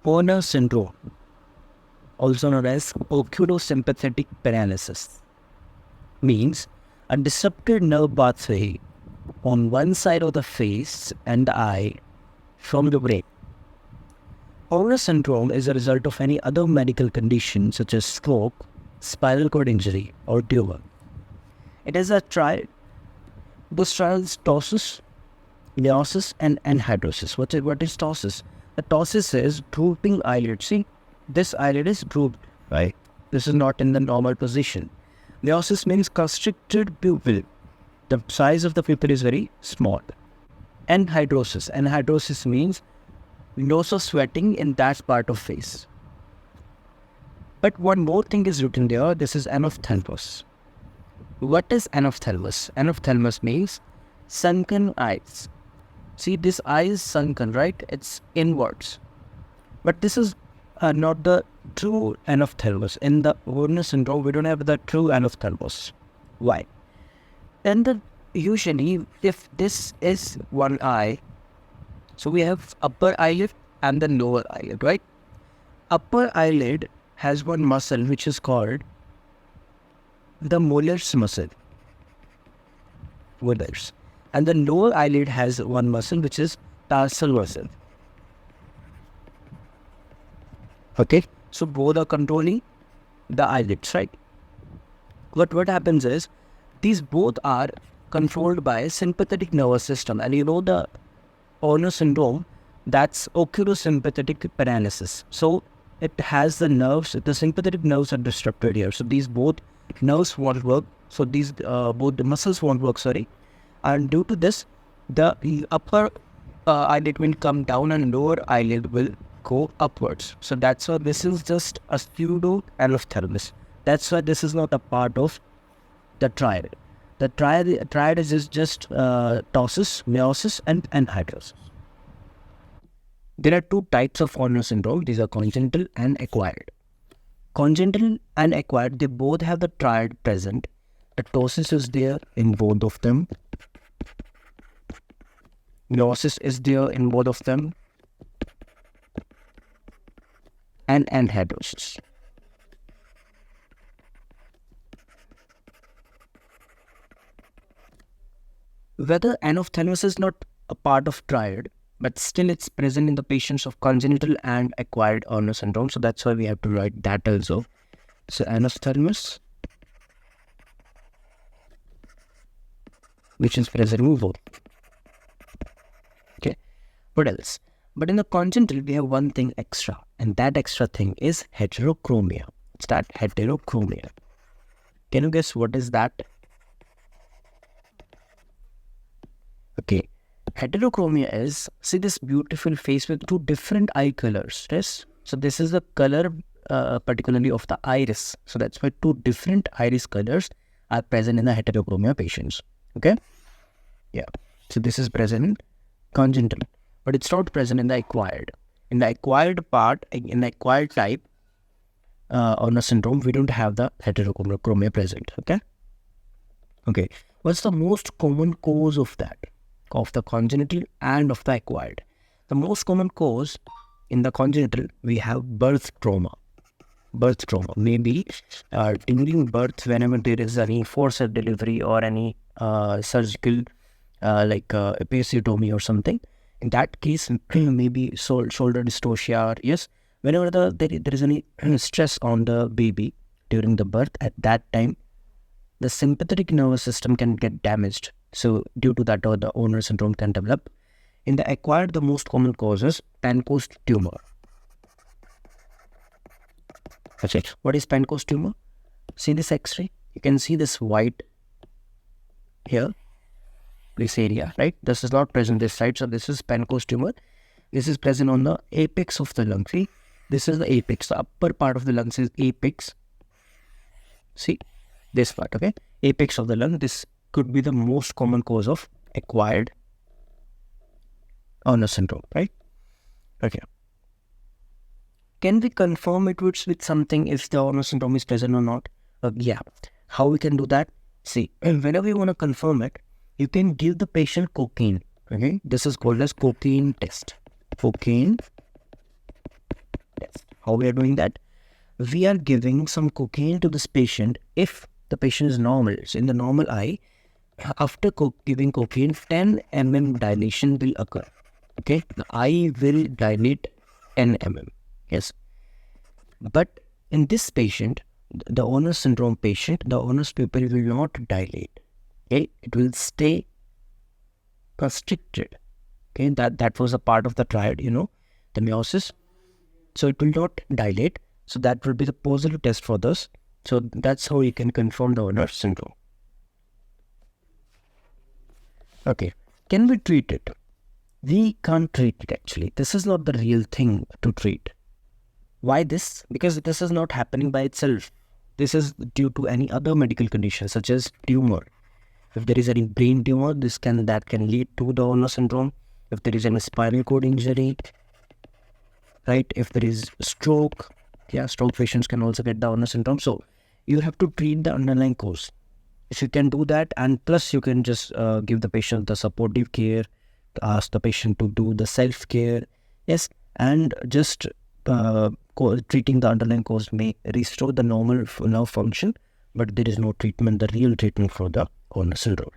Horner syndrome, also known as oculosympathetic paralysis, means a disrupted nerve pathway on one side of the face and the eye from the brain. Horner syndrome is a result of any other medical condition such as stroke, spinal cord injury, or tumor. It is a triad. Those trials ptosis, meiosis, and anhidrosis. What is ptosis? The ptosis is drooping eyelid. See, this eyelid is drooped, right? This is not in the normal position. Meiosis means constricted pupil. The size of the pupil is very small. Anhidrosis. Anhidrosis means loss of sweating in that part of face. But one more thing is written there. This is anophthalmos. What is anophthalmos? Anophthalmos means sunken eyes. See, this eye is sunken, right? It's inwards. But this is not the true anophthalmos. In the Horner syndrome, we don't have the true anophthalmos. Why? And usually, if this is one eye, so we have upper eyelid and the lower eyelid, right? Upper eyelid has one muscle which is called the molars muscle. Molars. And the lower eyelid has one muscle which is tarsal muscle. Okay, so both are controlling the eyelids, right? But what happens is these both are controlled by sympathetic nervous system, and you know the Horner syndrome, that's oculosympathetic paralysis. So it has the nerves, the sympathetic nerves are disrupted here. So these both nerves won't work. So these both the muscles won't work, and due to this, the upper eyelid will come down and lower eyelid will go upwards. So that's why this is just a pseudo anophthalmos. That's why this is not a part of the triad. The triad is just ptosis, meiosis, and anhidrosis. There are two types of Horner syndrome. These are congenital and acquired. Congenital and acquired, they both have the triad present. The ptosis is there in both of them. Meiosis is there in both of them. And anhidrosis. Whether anophthalmos is not a part of triad, but still it's present in the patients of congenital and acquired Horner syndrome. So that's why we have to write that also. So anophthalmos, which is present in both. Okay, what else? But in the congenital, we have one thing extra, and that extra thing is heterochromia. It's that heterochromia. Can you guess what is that? Okay, heterochromia is, see this beautiful face with two different eye colors, yes? So this is the color particularly of the iris. So that's why two different iris colors are present in the heterochromia patients, okay? Yeah, so this is present in congenital, but it's not present in the acquired. In the acquired part, in the acquired type Horner syndrome, we don't have the heterochromia present, okay? Okay, what's the most common cause of that? Of the congenital and of the acquired. The most common cause in the congenital, we have birth trauma. Birth trauma, maybe during birth, whenever there is any forced delivery or any surgical like episiotomy or something. In that case, maybe shoulder dystocia, yes, whenever there is any stress on the baby during the birth, at that time, the sympathetic nervous system can get damaged. So due to that, the Horner syndrome can develop. In the acquired, the most common cause is Pancoast tumor. Okay. What is Pancoast tumor? See this X-ray? You can see this white here, this area, right? This is not present this side, so this is Pancoast tumor. This is present on the apex of the lung. See, this is the apex. The upper part of the lungs is apex. See, this part, okay? Apex of the lung. This could be the most common cause of acquired Horner syndrome, right? Okay. Can we confirm it with something if the Horner syndrome is present or not? Yeah. How we can do that? See, whenever you want to confirm it, you can give the patient cocaine. Okay, this is called as cocaine test. Cocaine How we are doing that? We are giving some cocaine to this patient. If the patient is normal, so in the normal eye, after giving cocaine, 10 mm dilation will occur. Okay, the eye will dilate 10 mm. Yes, but in this patient, the Horner syndrome patient, the Horner's pupil will not dilate. Okay, it will stay constricted. Okay, that was a part of the triad, the meiosis. So it will not dilate. So that will be the positive test for this. So that's how you can confirm the Horner syndrome. Okay, can we treat it? We can't treat it actually. This is not the real thing to treat. Why this? Because this is not happening by itself. This is due to any other medical condition such as tumor. If there is any brain tumor, that can lead to the Horner syndrome. If there is any spinal cord injury, right? If there is stroke, stroke patients can also get the Horner syndrome. So you have to treat the underlying cause. If you can do that, and plus you can just give the patient the supportive care, ask the patient to do the self-care, yes, and just treating the underlying cause may restore the normal nerve function, but there is no treatment, the real treatment for the Horner syndrome.